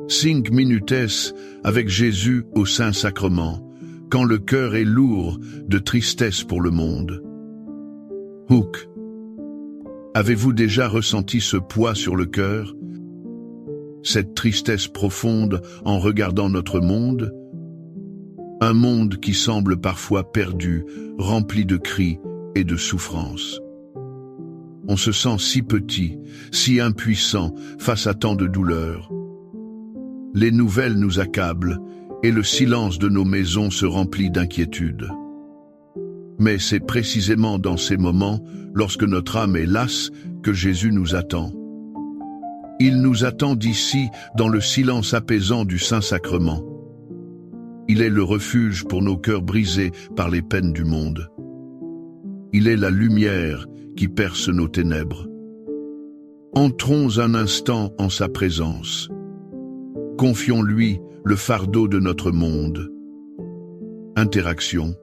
5 minutes avec Jésus au Saint-Sacrement, quand le cœur est lourd de tristesse pour le monde. Hook. Avez-vous déjà ressenti ce poids sur le cœur? Cette tristesse profonde en regardant notre monde? Un monde qui semble parfois perdu, rempli de cris et de souffrances. On se sent si petit, si impuissant face à tant de douleurs. Les nouvelles nous accablent et le silence de nos maisons se remplit d'inquiétude. Mais c'est précisément dans ces moments, lorsque notre âme est lasse, que Jésus nous attend. Il nous attend d'ici, dans le silence apaisant du Saint-Sacrement. Il est le refuge pour nos cœurs brisés par les peines du monde. Il est la lumière qui perce nos ténèbres. Entrons un instant en sa présence. Confions-lui le fardeau de notre monde. Interaction.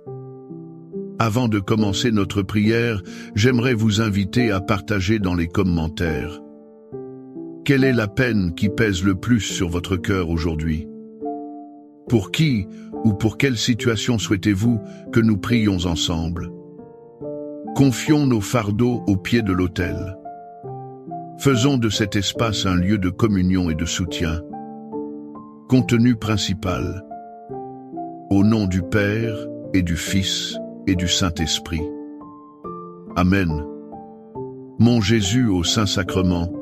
Avant de commencer notre prière, j'aimerais vous inviter à partager dans les commentaires. Quelle est la peine qui pèse le plus sur votre cœur aujourd'hui? Pour qui ou pour quelle situation souhaitez-vous que nous prions ensemble? Confions nos fardeaux au pied de l'autel. Faisons de cet espace un lieu de communion et de soutien. Contenu principal. Au nom du Père et du Fils et du Saint-Esprit. Amen. Mon Jésus au Saint-Sacrement,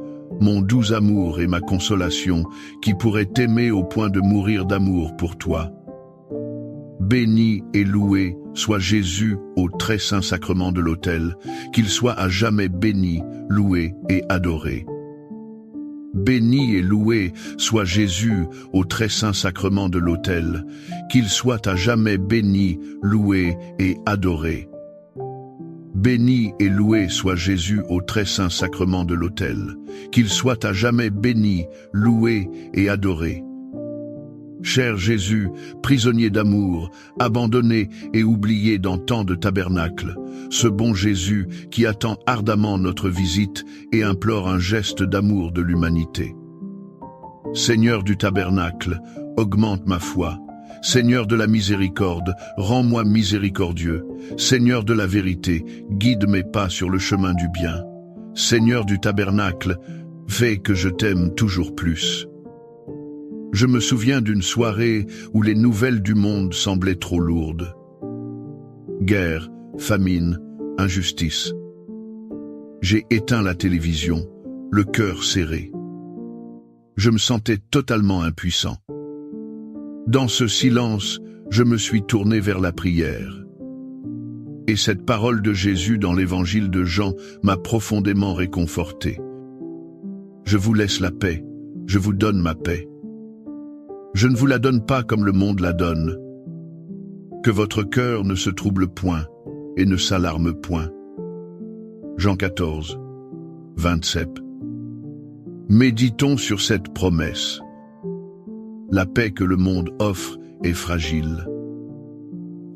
mon doux amour et ma consolation, qui pourrait t'aimer au point de mourir d'amour pour toi. Béni et loué soit Jésus au très saint sacrement de l'autel, qu'il soit à jamais béni, loué et adoré. Béni et loué soit Jésus au très saint sacrement de l'autel, qu'il soit à jamais béni, loué et adoré. Béni et loué soit Jésus au très saint sacrement de l'autel, qu'il soit à jamais béni, loué et adoré. Cher Jésus, prisonnier d'amour, abandonné et oublié dans tant de tabernacles, ce bon Jésus qui attend ardemment notre visite et implore un geste d'amour de l'humanité. Seigneur du tabernacle, augmente ma foi. Seigneur de la miséricorde, rends-moi miséricordieux. Seigneur de la vérité, guide mes pas sur le chemin du bien. Seigneur du tabernacle, fais que je t'aime toujours plus. Je me souviens d'une soirée où les nouvelles du monde semblaient trop lourdes. Guerre, famine, injustice. J'ai éteint la télévision, le cœur serré. Je me sentais totalement impuissant. Dans ce silence, je me suis tourné vers la prière. Et cette parole de Jésus dans l'évangile de Jean m'a profondément réconforté. Je vous laisse la paix, je vous donne ma paix. Je ne vous la donne pas comme le monde la donne. Que votre cœur ne se trouble point et ne s'alarme point. Jean 14, 27. Méditons sur cette promesse. La paix que le monde offre est fragile.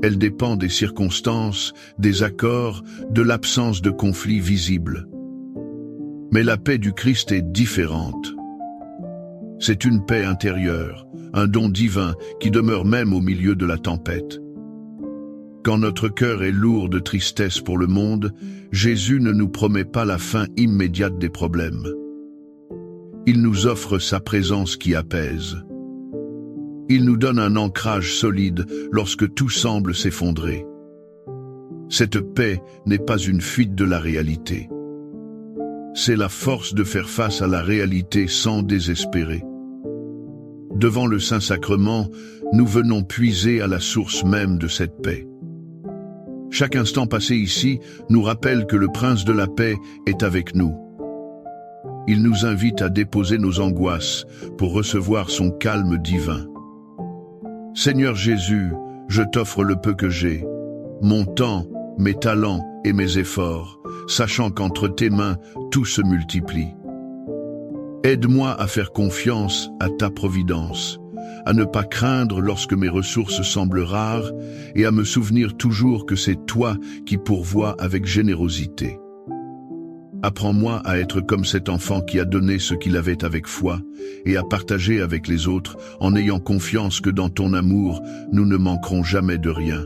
Elle dépend des circonstances, des accords, de l'absence de conflits visibles. Mais la paix du Christ est différente. C'est une paix intérieure, un don divin qui demeure même au milieu de la tempête. Quand notre cœur est lourd de tristesse pour le monde, Jésus ne nous promet pas la fin immédiate des problèmes. Il nous offre sa présence qui apaise. Il nous donne un ancrage solide lorsque tout semble s'effondrer. Cette paix n'est pas une fuite de la réalité. C'est la force de faire face à la réalité sans désespérer. Devant le Saint-Sacrement, nous venons puiser à la source même de cette paix. Chaque instant passé ici nous rappelle que le Prince de la paix est avec nous. Il nous invite à déposer nos angoisses pour recevoir son calme divin. Seigneur Jésus, je t'offre le peu que j'ai, mon temps, mes talents et mes efforts, sachant qu'entre tes mains, tout se multiplie. Aide-moi à faire confiance à ta providence, à ne pas craindre lorsque mes ressources semblent rares et à me souvenir toujours que c'est toi qui pourvois avec générosité. Apprends-moi à être comme cet enfant qui a donné ce qu'il avait avec foi et à partager avec les autres en ayant confiance que dans ton amour, nous ne manquerons jamais de rien.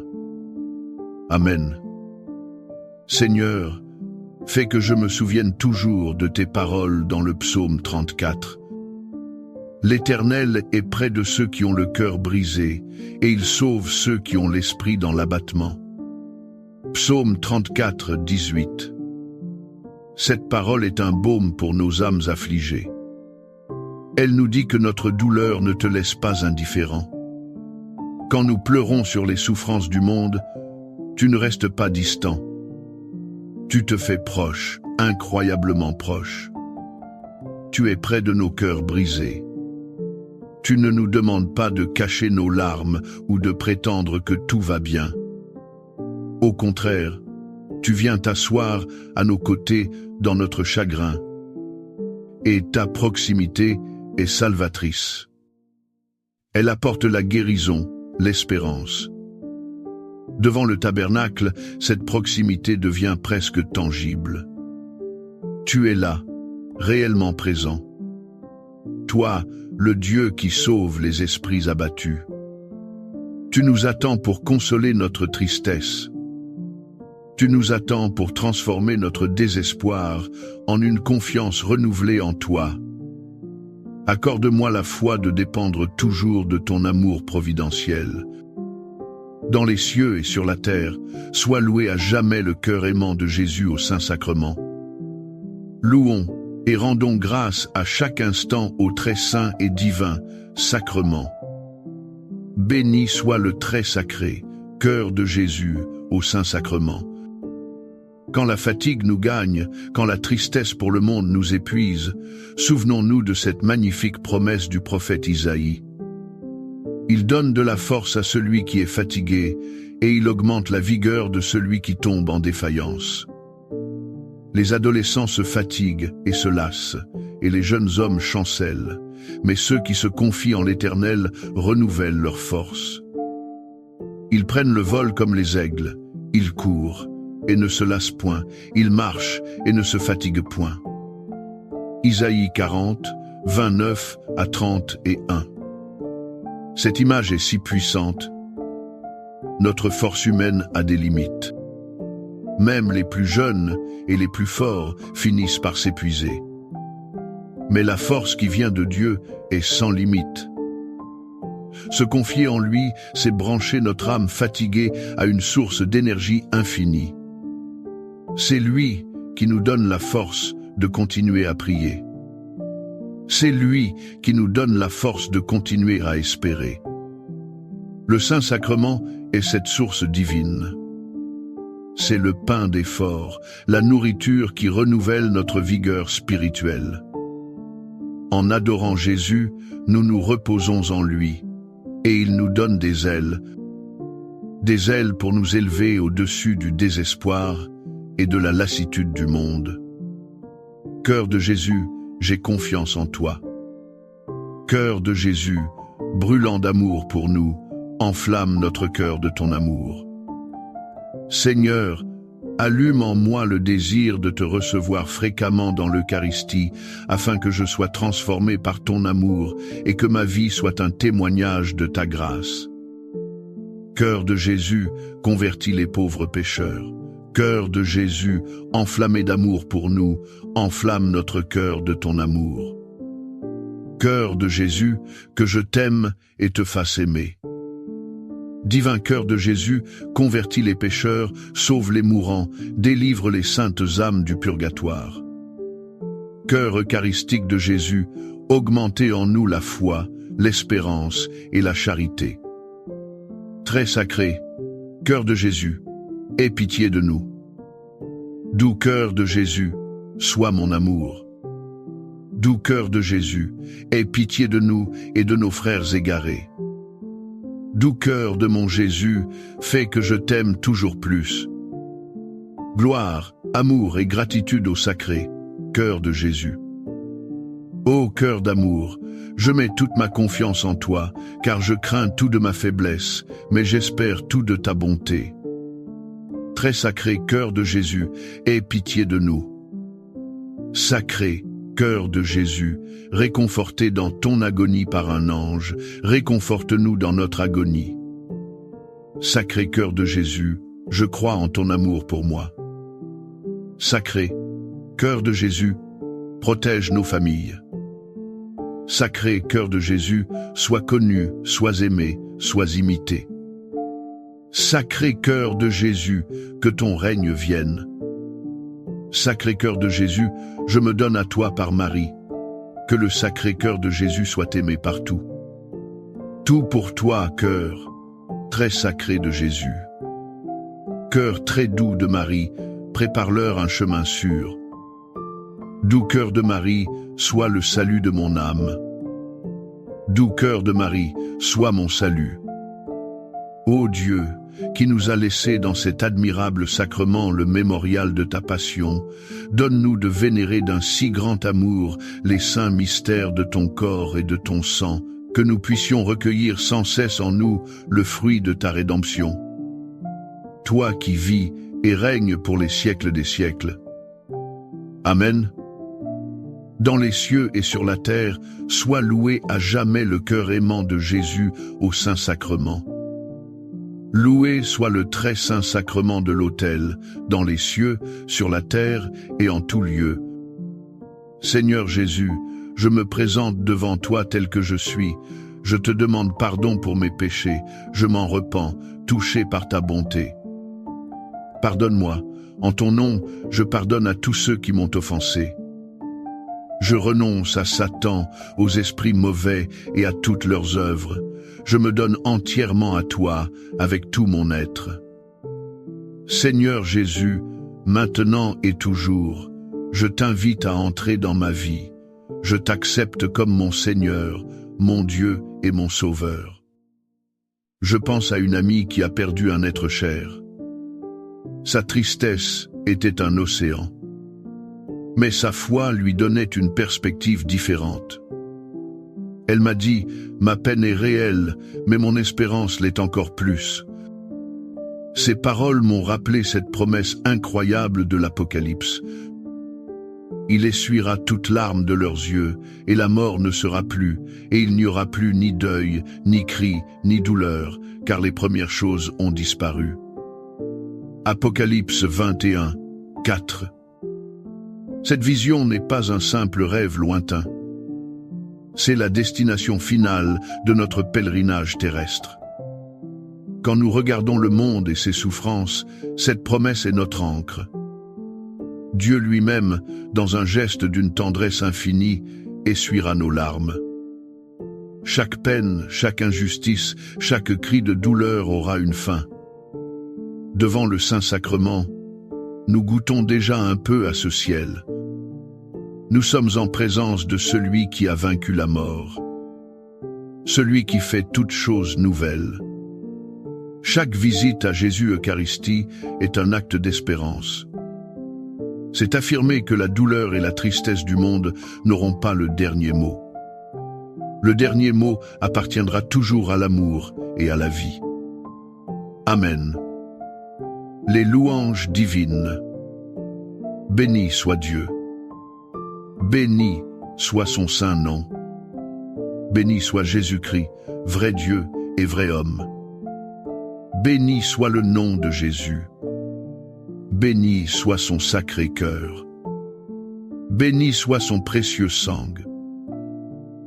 Amen. Seigneur, fais que je me souvienne toujours de tes paroles dans le psaume 34. L'Éternel est près de ceux qui ont le cœur brisé, et il sauve ceux qui ont l'esprit dans l'abattement. Psaume 34, 18. Cette parole est un baume pour nos âmes affligées. Elle nous dit que notre douleur ne te laisse pas indifférent. Quand nous pleurons sur les souffrances du monde, tu ne restes pas distant. Tu te fais proche, incroyablement proche. Tu es près de nos cœurs brisés. Tu ne nous demandes pas de cacher nos larmes ou de prétendre que tout va bien. Au contraire, tu viens t'asseoir à nos côtés dans notre chagrin. Et ta proximité est salvatrice. Elle apporte la guérison, l'espérance. Devant le tabernacle, cette proximité devient presque tangible. Tu es là, réellement présent. Toi, le Dieu qui sauve les esprits abattus. Tu nous attends pour consoler notre tristesse. Tu nous attends pour transformer notre désespoir en une confiance renouvelée en toi. Accorde-moi la foi de dépendre toujours de ton amour providentiel. Dans les cieux et sur la terre, sois loué à jamais le cœur aimant de Jésus au Saint-Sacrement. Louons et rendons grâce à chaque instant au très saint et divin sacrement. Béni soit le très sacré, cœur de Jésus au Saint-Sacrement. Quand la fatigue nous gagne, quand la tristesse pour le monde nous épuise, souvenons-nous de cette magnifique promesse du prophète Isaïe. Il donne de la force à celui qui est fatigué, et il augmente la vigueur de celui qui tombe en défaillance. Les adolescents se fatiguent et se lassent, et les jeunes hommes chancellent, mais ceux qui se confient en l'Éternel renouvellent leur force. Ils prennent le vol comme les aigles, ils courent et ne se lassent point, ils marchent et ne se fatiguent point. Isaïe 40, 29 à 31. Cette image est si puissante. Notre force humaine a des limites. Même les plus jeunes et les plus forts finissent par s'épuiser. Mais la force qui vient de Dieu est sans limite. Se confier en lui, c'est brancher notre âme fatiguée à une source d'énergie infinie. C'est lui qui nous donne la force de continuer à prier. C'est lui qui nous donne la force de continuer à espérer. Le Saint-Sacrement est cette source divine. C'est le pain des forts, la nourriture qui renouvelle notre vigueur spirituelle. En adorant Jésus, nous nous reposons en lui, et il nous donne des ailes pour nous élever au-dessus du désespoir et de la lassitude du monde. Cœur de Jésus, j'ai confiance en toi. Cœur de Jésus, brûlant d'amour pour nous, enflamme notre cœur de ton amour. Seigneur, allume en moi le désir de te recevoir fréquemment dans l'Eucharistie, afin que je sois transformé par ton amour et que ma vie soit un témoignage de ta grâce. Cœur de Jésus, convertis les pauvres pécheurs. Cœur de Jésus, enflammé d'amour pour nous, enflamme notre cœur de ton amour. Cœur de Jésus, que je t'aime et te fasse aimer. Divin cœur de Jésus, convertis les pécheurs, sauve les mourants, délivre les saintes âmes du purgatoire. Cœur eucharistique de Jésus, augmentez en nous la foi, l'espérance et la charité. Très sacré, cœur de Jésus, aie pitié de nous. Doux cœur de Jésus, sois mon amour. Doux cœur de Jésus, aie pitié de nous et de nos frères égarés. Doux cœur de mon Jésus, fais que je t'aime toujours plus. Gloire, amour et gratitude au sacré, cœur de Jésus. Ô cœur d'amour, je mets toute ma confiance en toi, car je crains tout de ma faiblesse, mais j'espère tout de ta bonté. Très sacré cœur de Jésus, aie pitié de nous. Sacré cœur de Jésus, réconforté dans ton agonie par un ange, réconforte-nous dans notre agonie. Sacré cœur de Jésus, je crois en ton amour pour moi. Sacré cœur de Jésus, protège nos familles. Sacré cœur de Jésus, sois connu, sois aimé, sois imité. Sacré cœur de Jésus, que ton règne vienne. Sacré cœur de Jésus, je me donne à toi par Marie. Que le sacré cœur de Jésus soit aimé partout. Tout pour toi, cœur très sacré de Jésus. Cœur très doux de Marie, prépare-leur un chemin sûr. Doux cœur de Marie, sois le salut de mon âme. Doux cœur de Marie, sois mon salut. Ô Dieu, qui nous a laissé dans cet admirable sacrement le mémorial de ta passion, donne-nous de vénérer d'un si grand amour les saints mystères de ton corps et de ton sang, que nous puissions recueillir sans cesse en nous le fruit de ta rédemption. Toi qui vis et règnes pour les siècles des siècles. Amen. Dans les cieux et sur la terre, soit loué à jamais le cœur aimant de Jésus au Saint-Sacrement. Loué soit le très saint sacrement de l'autel, dans les cieux, sur la terre et en tout lieu. Seigneur Jésus, je me présente devant toi tel que je suis. Je te demande pardon pour mes péchés. Je m'en repens, touché par ta bonté. Pardonne-moi. En ton nom, je pardonne à tous ceux qui m'ont offensé. Je renonce à Satan, aux esprits mauvais et à toutes leurs œuvres. Je me donne entièrement à toi, avec tout mon être. Seigneur Jésus, maintenant et toujours, je t'invite à entrer dans ma vie. Je t'accepte comme mon Seigneur, mon Dieu et mon Sauveur. Je pense à une amie qui a perdu un être cher. Sa tristesse était un océan. Mais sa foi lui donnait une perspective différente. Elle m'a dit, ma peine est réelle, mais mon espérance l'est encore plus. Ces paroles m'ont rappelé cette promesse incroyable de l'Apocalypse. Il essuiera toute larme de leurs yeux, et la mort ne sera plus, et il n'y aura plus ni deuil, ni cri, ni douleur, car les premières choses ont disparu. Apocalypse 21, 4. Cette vision n'est pas un simple rêve lointain. C'est la destination finale de notre pèlerinage terrestre. Quand nous regardons le monde et ses souffrances, cette promesse est notre ancre. Dieu lui-même, dans un geste d'une tendresse infinie, essuiera nos larmes. Chaque peine, chaque injustice, chaque cri de douleur aura une fin. Devant le Saint-Sacrement, nous goûtons déjà un peu à ce ciel. Nous sommes en présence de celui qui a vaincu la mort, celui qui fait toutes choses nouvelles. Chaque visite à Jésus-Eucharistie est un acte d'espérance. C'est affirmer que la douleur et la tristesse du monde n'auront pas le dernier mot. Le dernier mot appartiendra toujours à l'amour et à la vie. Amen. Les louanges divines. Béni soit Dieu. Béni soit son saint nom. Béni soit Jésus-Christ, vrai Dieu et vrai homme. Béni soit le nom de Jésus. Béni soit son sacré cœur. Béni soit son précieux sang.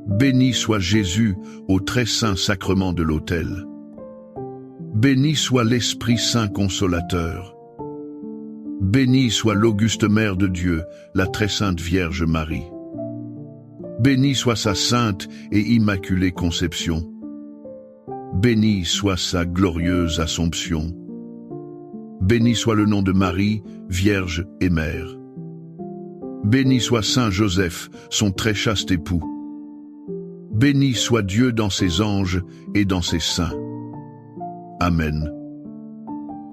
Béni soit Jésus au très saint sacrement de l'autel. Béni soit l'Esprit Saint consolateur. Béni soit l'auguste Mère de Dieu, la très sainte Vierge Marie. Béni soit sa sainte et immaculée conception. Béni soit sa glorieuse Assomption. Béni soit le nom de Marie, Vierge et Mère. Béni soit Saint Joseph, son très chaste époux. Béni soit Dieu dans ses anges et dans ses saints. Amen.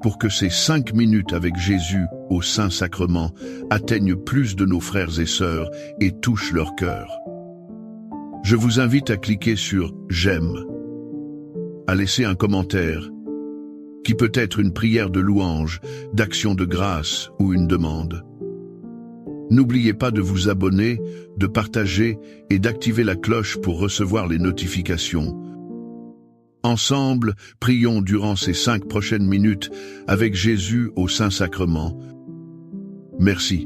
Pour que ces 5 minutes avec Jésus au Saint-Sacrement atteignent plus de nos frères et sœurs et touchent leur cœur. Je vous invite à cliquer sur « J'aime », à laisser un commentaire, qui peut être une prière de louange, d'action de grâce ou une demande. N'oubliez pas de vous abonner, de partager et d'activer la cloche pour recevoir les notifications. Ensemble, prions durant ces 5 prochaines minutes avec Jésus au Saint-Sacrement. Merci.